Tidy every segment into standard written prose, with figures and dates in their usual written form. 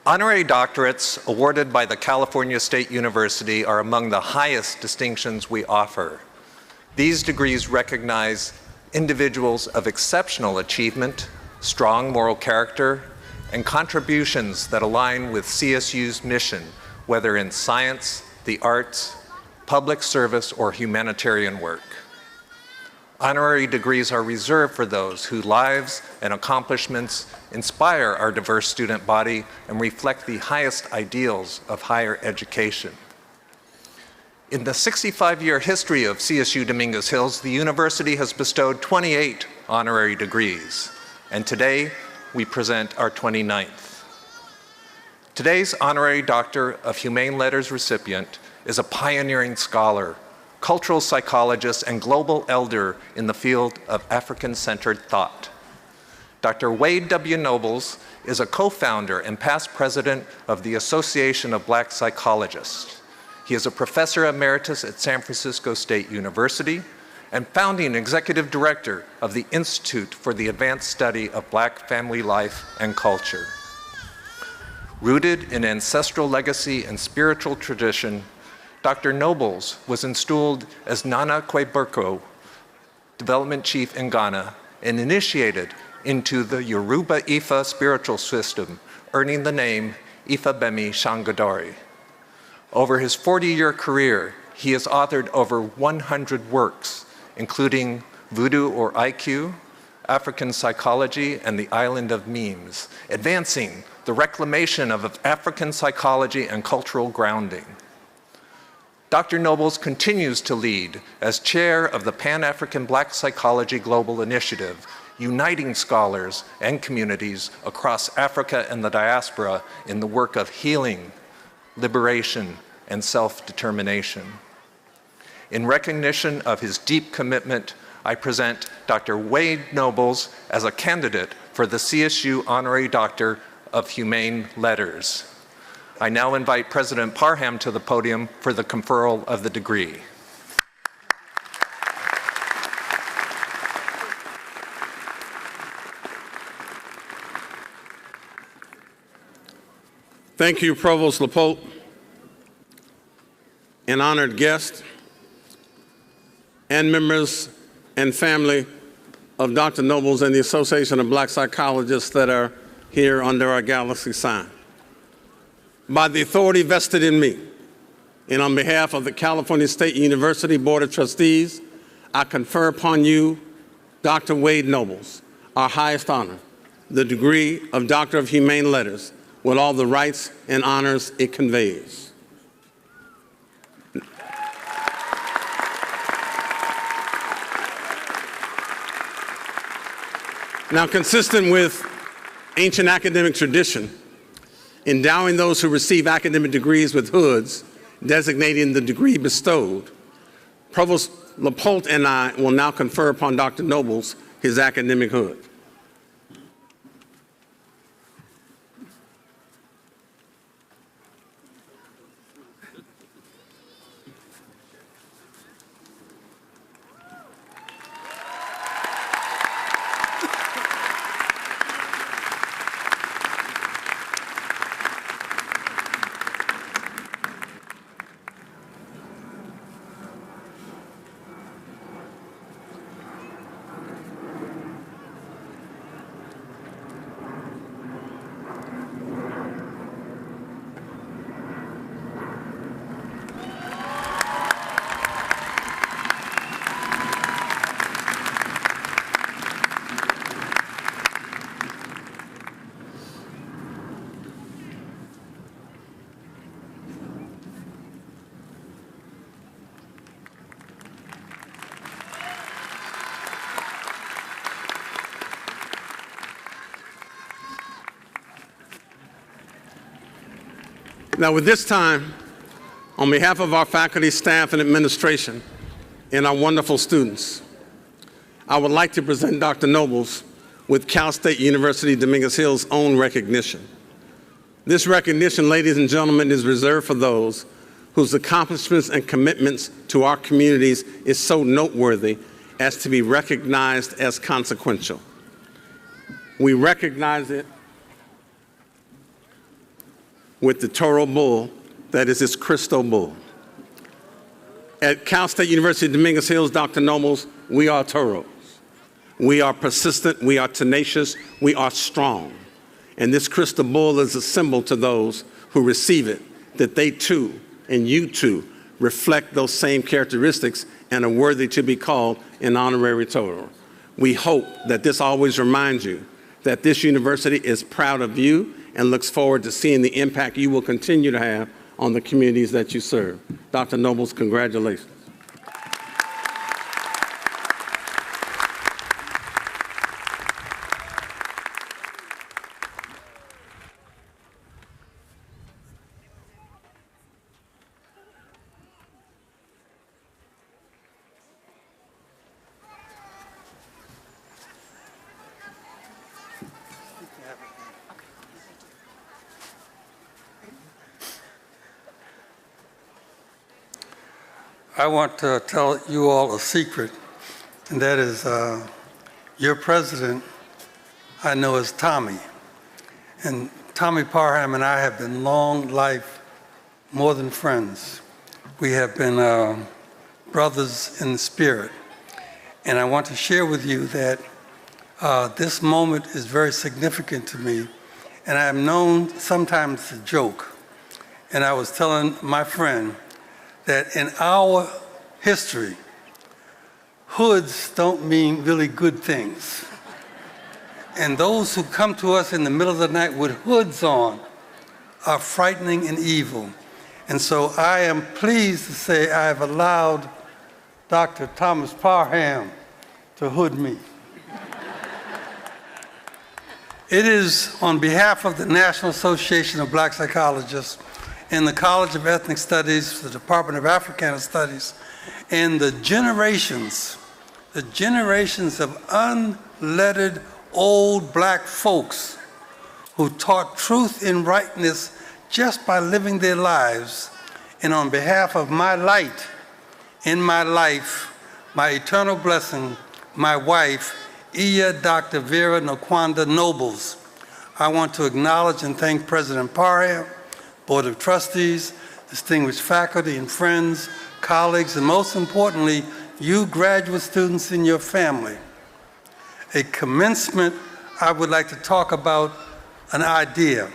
Honorary doctorates awarded by the California State University are among the highest distinctions we offer. These degrees recognize individuals of exceptional achievement, strong moral character, and contributions that align with CSU's mission, whether in science, the arts, public service, or humanitarian work. Honorary degrees are reserved for those whose lives and accomplishments inspire our diverse student body and reflect the highest ideals of higher education. In the 65-year history of CSU Dominguez Hills, the university has bestowed 28 honorary degrees, and today we present our 29th. Today's Honorary Doctor of Humane Letters recipient is a pioneering scholar, cultural psychologist, and global elder in the field of African-centered thought. Dr. Wade W. Nobles is a co-founder and past president of the Association of Black Psychologists. He is a professor emeritus at San Francisco State University and founding executive director of the Institute for the Advanced Study of Black Family Life and Culture. Rooted in ancestral legacy and spiritual tradition, Dr. Nobles was installed as Nana Kweberko, development chief in Ghana, and initiated into the Yoruba Ifa spiritual system, earning the name Ifágbemì Sangodare. Over his 40-year career, he has authored over 100 works, including Voodoo or IQ, African Psychology, and the Island of Memes, advancing the reclamation of African psychology and cultural grounding. Dr. Nobles continues to lead as chair of the Pan-African Black Psychology Global Initiative, uniting scholars and communities across Africa and the diaspora in the work of healing, liberation, and self-determination. In recognition of his deep commitment, I present Dr. Wade Nobles as a candidate for the CSU Honorary Doctor of Humane Letters. I now invite President Parham to the podium for the conferral of the degree. Thank you, Provost LaPolt, and honored guests, and members and family of Dr. Nobles and the Association of Black Psychologists that are here under our galaxy sign. By the authority vested in me, and on behalf of the California State University Board of Trustees, I confer upon you, Dr. Wade Nobles, our highest honor, the degree of Doctor of Humane Letters, with all the rights and honors it conveys. Now, consistent with ancient academic tradition, endowing those who receive academic degrees with hoods, designating the degree bestowed, Provost LaPolt and I will now confer upon Dr. Nobles his academic hood. Now, with this time, on behalf of our faculty, staff, and administration, and our wonderful students, I would like to present Dr. Nobles with Cal State University Dominguez Hills' own recognition. This recognition, ladies and gentlemen, is reserved for those whose accomplishments and commitments to our communities is so noteworthy as to be recognized as consequential. We recognize it with the Toro bull that is its crystal bull. At Cal State University Dominguez Hills, Dr. Nobles, we are Toros. We are persistent, we are tenacious, we are strong. And this crystal bull is a symbol to those who receive it, that they too, and you too, reflect those same characteristics and are worthy to be called an honorary Toro. We hope that this always reminds you that this university is proud of you and looks forward to seeing the impact you will continue to have on the communities that you serve. Dr. Nobles, congratulations. I want to tell you all a secret, and that is your president, I know, is Tommy. And Tommy Parham and I have been long life, more than friends. We have been brothers in the spirit. And I want to share with you that this moment is very significant to me. And I am known sometimes to joke. And I was telling my friend that in our history, hoods don't mean really good things. And those who come to us in the middle of the night with hoods on are frightening and evil. And so I am pleased to say I have allowed Dr. Thomas Parham to hood me. It is on behalf of the National Association of Black Psychologists and the College of Ethnic Studies, the Department of Africana Studies, and the generations of unlettered old black folks who taught truth and rightness just by living their lives. And on behalf of my light in my life, my eternal blessing, my wife, Iya Dr. Vera Nkwanda Nobles, I want to acknowledge and thank President Parham, Board of Trustees, distinguished faculty and friends, colleagues, and most importantly, you graduate students and your family. A commencement, I would like to talk about an idea.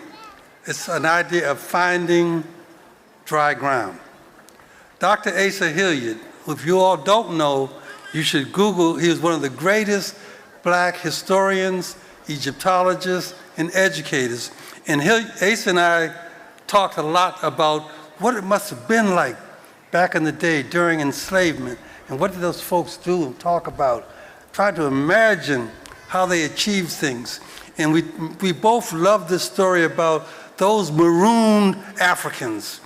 It's an idea of finding dry ground. Dr. Asa Hilliard, who if you all don't know, you should Google, he was one of the greatest black historians, Egyptologists, and educators. And Asa and I talked a lot about what it must have been like back in the day during enslavement, and what did those folks do and talk about. Try to imagine how they achieved things. And we both love this story about those marooned Africans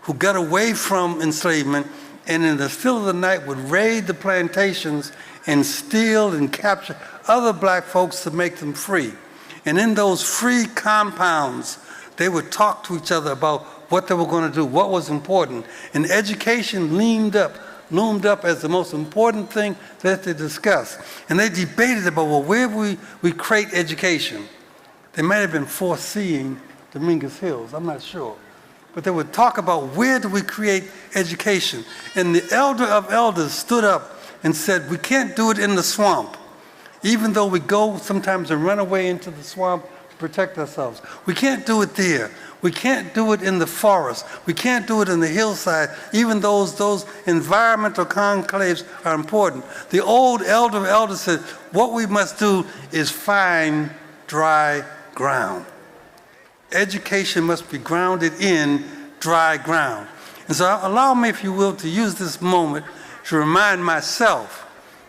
who got away from enslavement and in the still of the night would raid the plantations and steal and capture other black folks to make them free. And in those free compounds, they would talk to each other about what they were going to do, what was important. And education loomed up as the most important thing that they discussed. And they debated about, well, where we create education. They might have been foreseeing Dominguez Hills, I'm not sure. But they would talk about where do we create education. And the elder of elders stood up and said, we can't do it in the swamp. Even though we go sometimes and run away into the swamp to protect ourselves. We can't do it there. We can't do it in the forest. We can't do it in the hillside. Even those environmental conclaves are important. The old elder of elders said, what we must do is find dry ground. Education must be grounded in dry ground. And so allow me, if you will, to use this moment to remind myself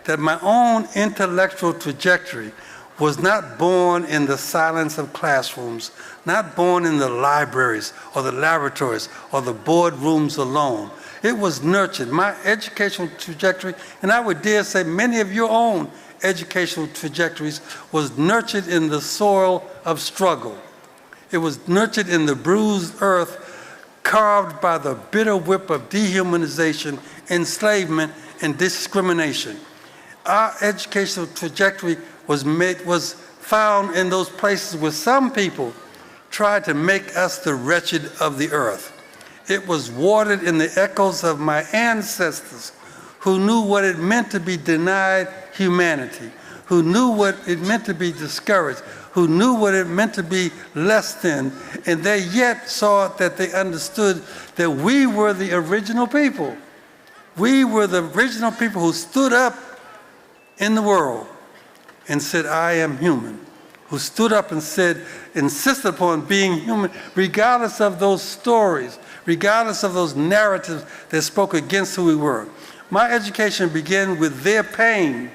that my own intellectual trajectory was not born in the silence of classrooms, not born in the libraries or the laboratories or the boardrooms alone. It was nurtured. My educational trajectory, and I would dare say many of your own educational trajectories, was nurtured in the soil of struggle. It was nurtured in the bruised earth, carved by the bitter whip of dehumanization, enslavement, and discrimination. Our educational trajectory was found in those places where some people tried to make us the wretched of the earth. It was watered in the echoes of my ancestors who knew what it meant to be denied humanity, who knew what it meant to be discouraged, who knew what it meant to be less than, and they yet saw that they understood that we were the original people. We were the original people who stood up in the world and said, I am human, who stood up and said, insisted upon being human, regardless of those stories, regardless of those narratives that spoke against who we were. My education began with their pain,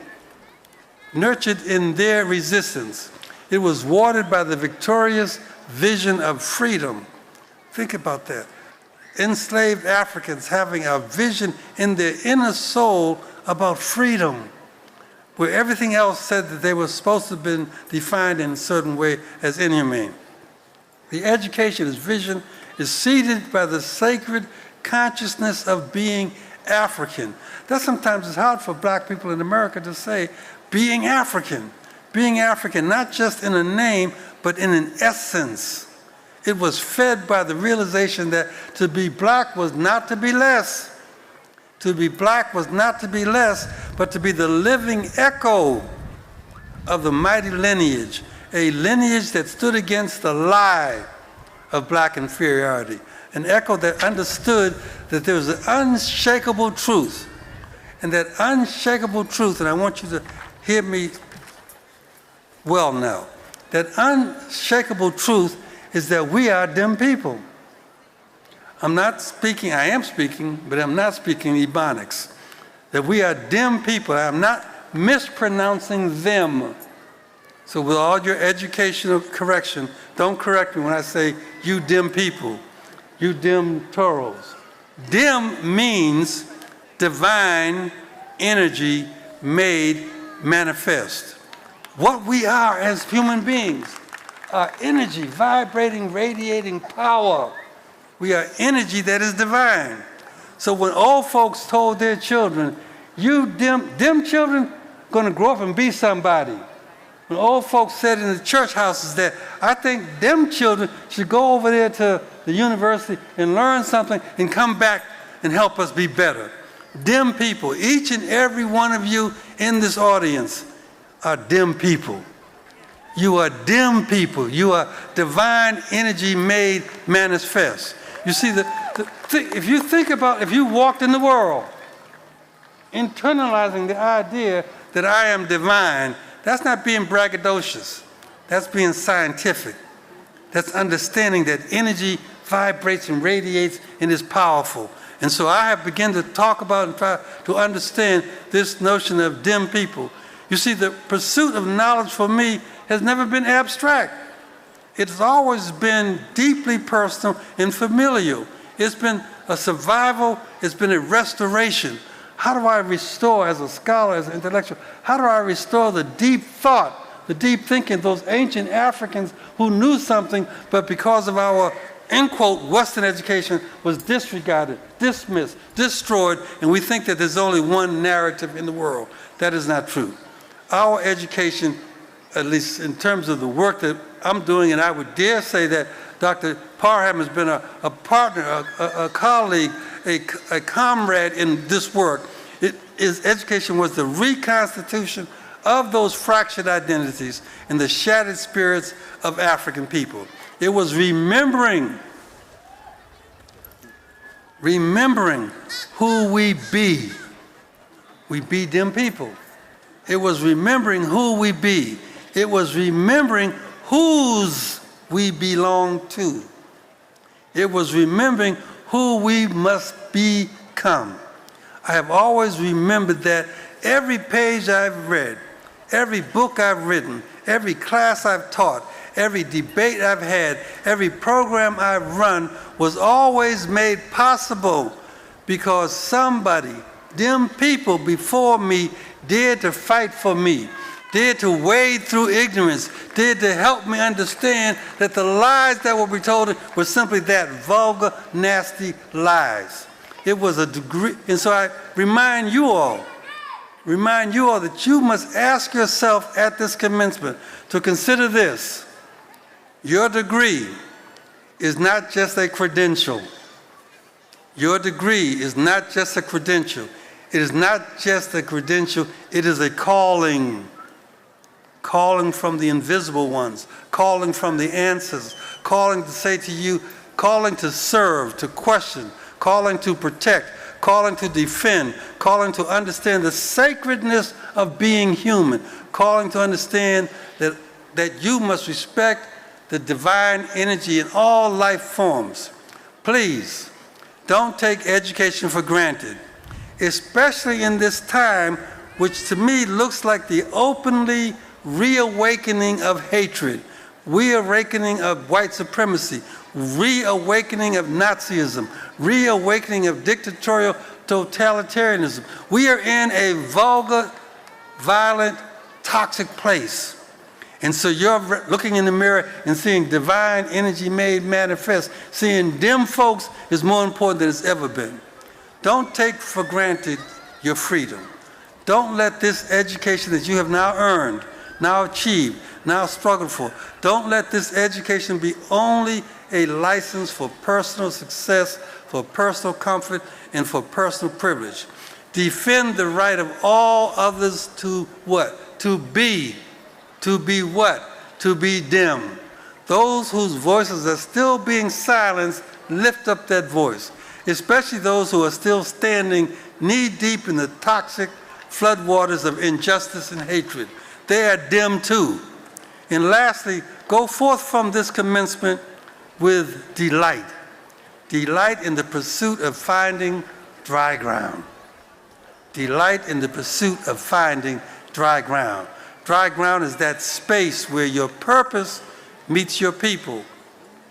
nurtured in their resistance. It was watered by the victorious vision of freedom. Think about that. Enslaved Africans having a vision in their inner soul about freedom, where everything else said that they were supposed to have been defined in a certain way as inhumane. The education, its vision, is seeded by the sacred consciousness of being African. That sometimes is hard for black people in America to say, being African. Being African, not just in a name, but in an essence. It was fed by the realization that to be black was not to be less. To be black was not to be less, but to be the living echo of the mighty lineage, a lineage that stood against the lie of black inferiority, an echo that understood that there was an unshakable truth. And that unshakable truth, and I want you to hear me well now, that unshakable truth is that we are them people. I'm not speaking, I am speaking, but I'm not speaking Ebonics. That we are them people. I'm not mispronouncing them. So with all your educational correction, don't correct me when I say you dim people, you dim toros. Dim means divine energy made manifest. What we are as human beings are energy, vibrating, radiating power. We are energy that is divine. So when old folks told their children, you them children gonna grow up and be somebody. When old folks said in the church houses that, I think them children should go over there to the university and learn something and come back and help us be better. Them people, each and every one of you in this audience are them people. You are them people. You are divine energy made manifest. You see, if you think about, if you walked in the world, internalizing the idea that I am divine, that's not being braggadocious. That's being scientific. That's understanding that energy vibrates and radiates and is powerful. And so I have begun to talk about and try to understand this notion of dim people. You see, the pursuit of knowledge for me has never been abstract. It's always been deeply personal and familial. It's been a survival, it's been a restoration. How do I restore, as a scholar, as an intellectual, how do I restore the deep thought, the deep thinking, those ancient Africans who knew something, but because of our, end quote, Western education was disregarded, dismissed, destroyed, and we think that there's only one narrative in the world. That is not true. Our education, at least in terms of the work that I'm doing, and I would dare say that Dr. Parham has been a partner, a colleague, a comrade in this work. His education was the reconstitution of those fractured identities and the shattered spirits of African people. It was remembering who we be. We be them people. It was remembering who we be. It was remembering whose we belong to. It was remembering who we must become. I have always remembered that every page I've read, every book I've written, every class I've taught, every debate I've had, every program I've run was always made possible because somebody, them people before me, dared to fight for me, dared to wade through ignorance, dared to help me understand that the lies that were be told were simply that, vulgar, nasty lies. It was a degree, and so I remind you all that you must ask yourself at this commencement to consider this. Your degree is not just a credential. Your degree is not just a credential. It is not just a credential, it is a calling. Calling from the invisible ones, calling from the answers, calling to say to you, calling to serve, to question, calling to protect, calling to defend, calling to understand the sacredness of being human, calling to understand that you must respect the divine energy in all life forms. Please, don't take education for granted, especially in this time, which to me looks like the openly reawakening of hatred, reawakening of white supremacy, reawakening of Nazism, reawakening of dictatorial totalitarianism. We are in a vulgar, violent, toxic place. And so you're looking in the mirror and seeing divine energy made manifest. Seeing dim folks is more important than it's ever been. Don't take for granted your freedom. Don't let this education that you have now earned, now achieved, now struggled for, don't let this education be only a license for personal success, for personal comfort, and for personal privilege. Defend the right of all others to what? To be what? To be dim. Those whose voices are still being silenced, lift up that voice, especially those who are still standing knee-deep in the toxic floodwaters of injustice and hatred. They are dim too. And lastly, go forth from this commencement with delight. Delight in the pursuit of finding dry ground. Delight in the pursuit of finding dry ground. Dry ground is that space where your purpose meets your people.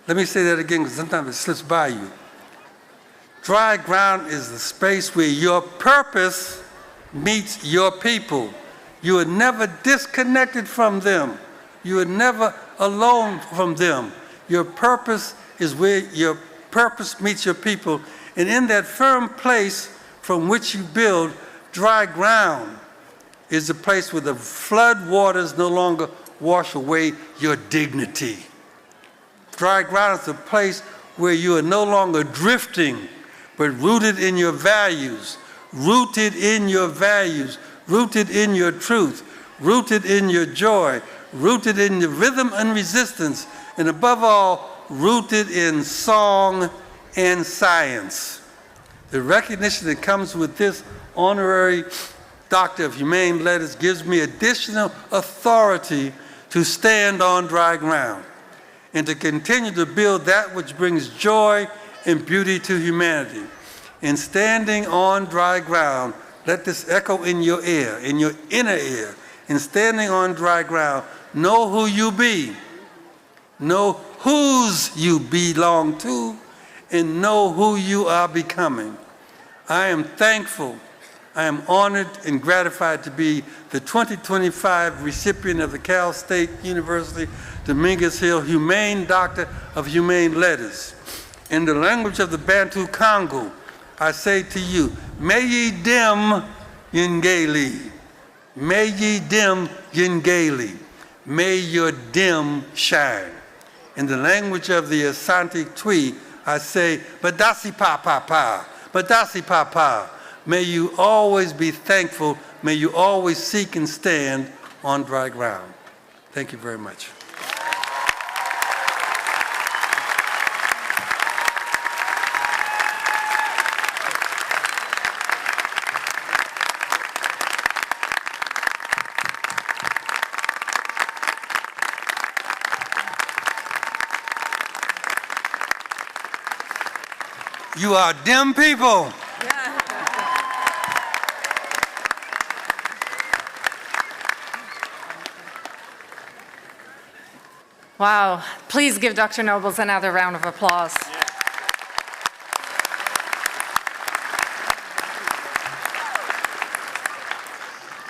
Let me say that again, because sometimes it slips by you. Dry ground is the space where your purpose meets your people. You are never disconnected from them. You are never alone from them. Your purpose is where your purpose meets your people. And in that firm place from which you build, dry ground is the place where the flood waters no longer wash away your dignity. Dry ground is the place where you are no longer drifting, but rooted in your values, rooted in your values, rooted in your truth, rooted in your joy, rooted in the rhythm and resistance, and above all, rooted in song and science. The recognition that comes with this Honorary Doctor of Humane Letters gives me additional authority to stand on dry ground and to continue to build that which brings joy and beauty to humanity. In standing on dry ground, let this echo in your ear, in your inner ear. In standing on dry ground, know who you be, know whose you belong to, and know who you are becoming. I am thankful, I am honored and gratified to be the 2025 recipient of the Cal State University Dominguez Hill Humane Doctor of Humane Letters. In the language of the Bantu Congo, I say to you, may ye dim yingeli, may ye dim yingeli, may your dim shine. In the language of the Asante Twi, I say, Medase Paa, Medase Paa. May you always be thankful, may you always seek and stand on dry ground. Thank you very much. You are dim people. Wow. Please give Dr. Nobles another round of applause.